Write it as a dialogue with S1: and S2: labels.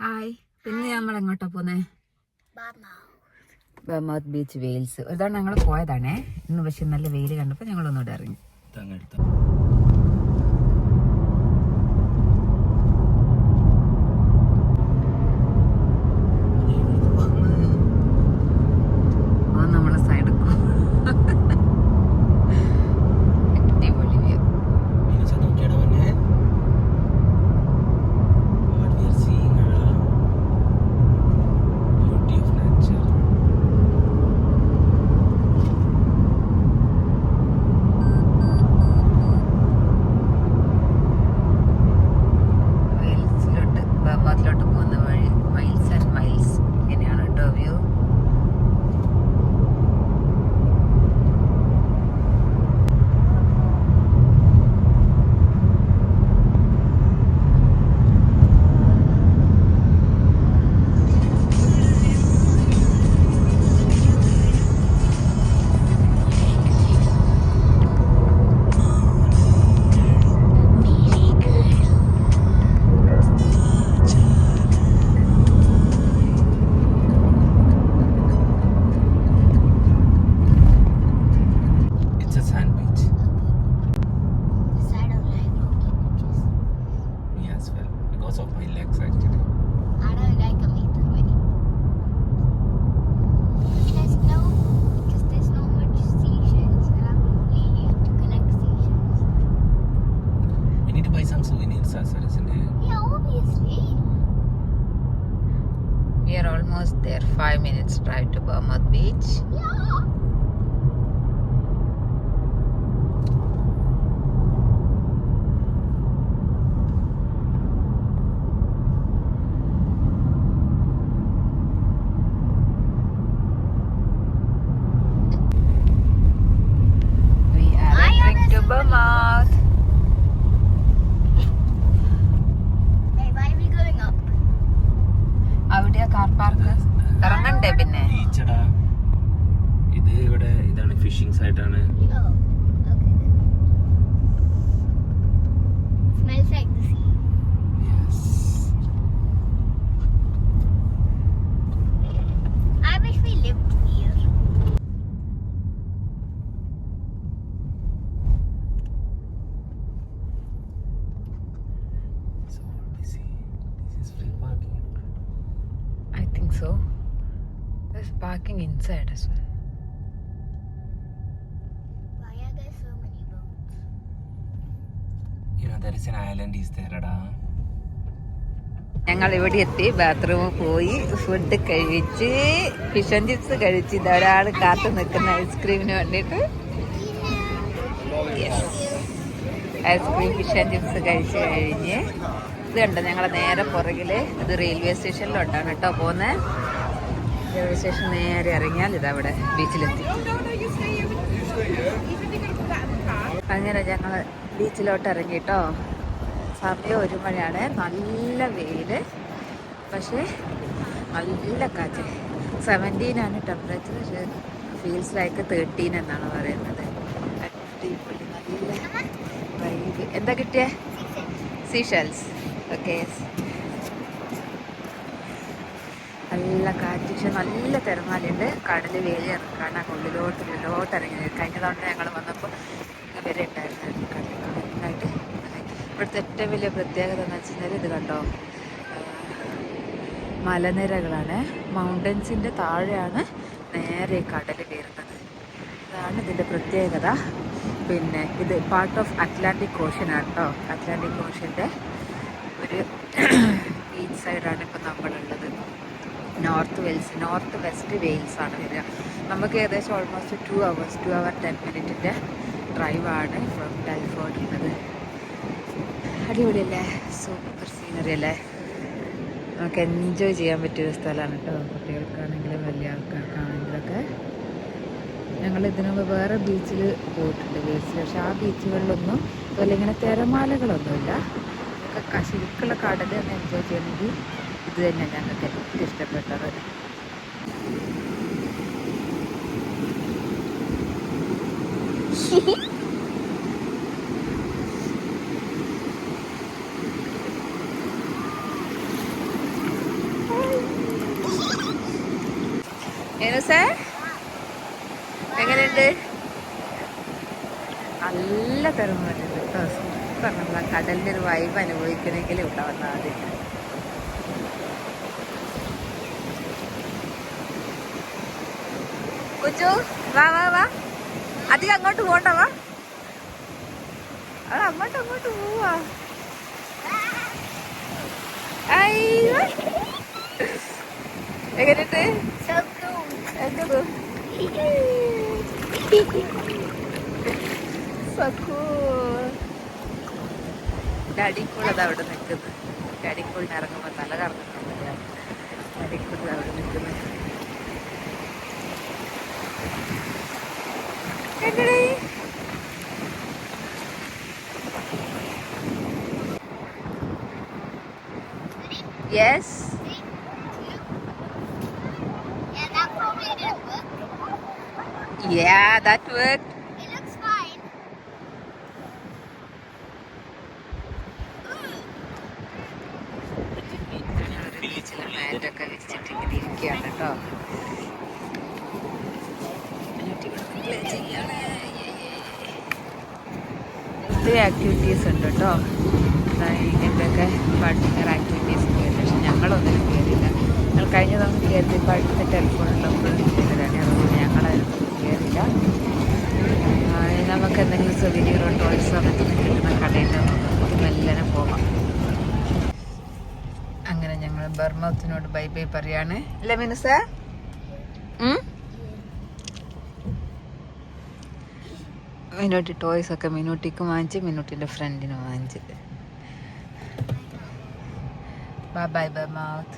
S1: Hi, ഇന്ന് നമ്മൾ എങ്ങോട്ടാ പോന്നെ? ബർമൗത്ത് ബീച്ച്, വെയിൽസ്. ഒരു തവണ ഞങ്ങൾ പോയതാണേ. ഇന്ന് പക്ഷെ നല്ല വെയിൽ കണ്ടപ്പോൾ ഞങ്ങളൊന്നുകൂടെ ഇറങ്ങി. നമ്മളെ സൈഡ് അടിപൊളി വ്യൂ. ബർമൗത്തിലോട്ട് പോകുന്ന വഴി മൈൽസ് ആൻഡ് മൈൽസ്. ഇങ്ങനെയാണ് കേട്ടോ view. We are almost there. 5 minutes drive to Bamad Beach. We are entering to Bamad. അവിടെ കാർ പാർക്ക് ഇറങ്ങണ്ടേ? പിന്നെ
S2: ഇത് ഇവിടെ ഇതാണ് phishing സൈറ്റാണ്.
S1: I think so. There's parking inside as well.
S3: Why are there so many boats?
S2: You know there is an island is there ada.
S1: ഞങ്ങൾ ഇവിടെ എത്തി, ബാത്റൂമിൽ പോയി, ഫുഡ് കഴിച്ച്, ഫിഷ് ആൻഡ് ചിപ്സ് കഴിച്ച്. ഇത് ഒരാൾ കാത്തു നിൽക്കുന്ന ഐസ്ക്രീമിന് വേണ്ടിയിട്ട്. ഐസ്ക്രീം, ഫിഷ് ആൻഡ് ചിപ്സ് കഴിച്ച് കഴിഞ്ഞ് ഇത് കണ്ടോ ഞങ്ങളെ നേരെ പുറകിൽ. ഇത് റെയിൽവേ സ്റ്റേഷനിലോട്ടാണ് കേട്ടോ പോകുന്നത്. റെയിൽവേ സ്റ്റേഷൻ നേരെ ഇറങ്ങിയാൽ ഇതവിടെ ബീച്ചിലെത്തി. അങ്ങനെ ഞങ്ങൾ ബീച്ചിലോട്ട് ഇറങ്ങി കേട്ടോ. സമയം 1 മണിയാണ്. നല്ല വെയിൽ, പക്ഷേ നല്ല കാറ്റ്. 17 ടെമ്പറേച്ചർ, പക്ഷേ ഫീൽസ് ലൈക്ക് 13 എന്നാണ് പറയുന്നത്. അടിപൊളി നല്ല വൈബ്. എന്താ കിട്ടിയേ? സീഷെൽസ്. ഓക്കെ, നല്ല കാറ്റ്, പക്ഷെ നല്ല തിരമാലുണ്ട്. കടൽ വേലി ഇറക്കാണ് ഉള്ളിലോട്ട് ഇറങ്ങി. കഴിഞ്ഞ തവണ ഞങ്ങൾ വന്നപ്പോൾ ഇവരെ ഉണ്ടായിരുന്നു കടൽ നന്നായിട്ട്. ഇവിടുത്തെ ഏറ്റവും വലിയ പ്രത്യേകത എന്ന് വെച്ചാൽ ഇത് കണ്ടോ, മലനിരകളാണ്. മൗണ്ടൻസിൻ്റെ താഴെയാണ് നേരെ കടൽ കയറുന്നത്. അതാണ് ഇതിൻ്റെ പ്രത്യേകത. പിന്നെ ഇത് പാർട്ട് ഓഫ് അറ്റ്ലാന്റിക് ഓഷ്യനാണ് കേട്ടോ. അറ്റ്ലാന്റിക് ഓഷ്യൻ്റെ ഒരു ബീച്ച് സൈഡാണ് ഇപ്പം നമ്മളുള്ളത്. നോർത്ത് വെസ്റ്റ് വെയിൽസ് ആണ് വരിക. നമുക്ക് ഏകദേശം ഓൾമോസ്റ്റ് 2 hour 10 minute ഡ്രൈവാണ് ഫ്രം ഡൽഫോർഡ് ഉള്ളത്. അടിപൊളിയല്ലേ? സൂപ്പർ സീനറി അല്ലേ? നമുക്ക് എൻജോയ് ചെയ്യാൻ പറ്റിയൊരു സ്ഥലമാണ് കേട്ടോ. കുട്ടികൾക്കാണെങ്കിലും വലിയ ആൾക്കാർക്കാണെങ്കിലൊക്കെ. ഞങ്ങൾ ഇതിനു മുമ്പ് വേറെ ബീച്ചിൽ പോയിട്ടുണ്ട്, ബീച്ചിൽ. പക്ഷെ ആ ബീച്ചുകളിലൊന്നും അതുപോലെ ഇങ്ങനെ തിരമാലകളൊന്നുമില്ല. നമുക്ക് ശരിക്കുള്ള കടൽ ഒന്ന് എൻജോയ് ചെയ്യണമെങ്കിൽ ഇത് തന്നെ ഞങ്ങൾക്ക് ഏറ്റവും ഇഷ്ടപ്പെട്ടത്. ഏനുസേ എങ്ങനെയുണ്ട്? നല്ല തിരമാറ്റുണ്ട് കേട്ടോ. സൂപ്പർ. നമ്മളെ കടലിൻ്റെ ഒരു വൈബ് അനുഭവിക്കണമെങ്കിൽ ഇവിടെ വന്നാൽ മതി. കൊച്ചു വാ വാ വാ, അധികം അങ്ങോട്ട് പോണ്ട, വാ. അത് അങ്ങോട്ട് പോവാ. എങ്ങനെയുണ്ട്?
S3: So cool.
S1: എന്തത് ഡാഡിക്കൂളത് അവിടെ നിൽക്കുന്നത്. ഡാഡിക്കൂളിന് ഇറങ്ങുമ്പോൾ തല കറങ്ങുന്നില്ല. ഡാഡിക്കൂൾ അവിടെ നിൽക്കുന്നത്. Yes.
S3: Yeah, that probably didn't work.
S1: Yeah, that worked.
S3: It looks fine.
S1: ബീച്ചിലെ മാറ്റൊക്കെ വെച്ചിട്ട് ഇങ്ങനെ ഇരിക്കുകയാണ് കേട്ടോ. ഒത്തിരി ആക്ടിവിറ്റീസ് ഉണ്ട് കേട്ടോ. ഇങ്ങനത്തെയൊക്കെ പാർട്ട്ണർ ആക്ടിവിറ്റീസ് കയറി. പക്ഷെ ഞങ്ങളൊന്നിനും കയറിയില്ല. ഞങ്ങൾ കഴിഞ്ഞ തവണ കയറി അടുത്ത ടെലിഫോണുള്ളപ്പോൾ കയറിയതാണ്. അതുകൊണ്ട് ഞങ്ങളതിനൊന്നും കയറില്ല. നമുക്ക് എന്തെങ്കിലും സൗകര്യമോ ടോയ്സോ അങ്ങനത്തെ കിട്ടുന്ന കടയിൽ നമുക്ക് മെല്ലനെ പോകാം. അങ്ങനെ ഞങ്ങൾ ബർമൗത്തിനോട് ബൈ ബൈ പറയാണ്. അല്ലേ മിനുസേ? മിനൂട്ടി ടോയ്സൊക്കെ മിനൂട്ടിക്ക് വാങ്ങിച്ച് മിനൂട്ടിൻ്റെ ഫ്രണ്ടിന് വാങ്ങിച്ച്. Bye bye ബർമൗത്ത്.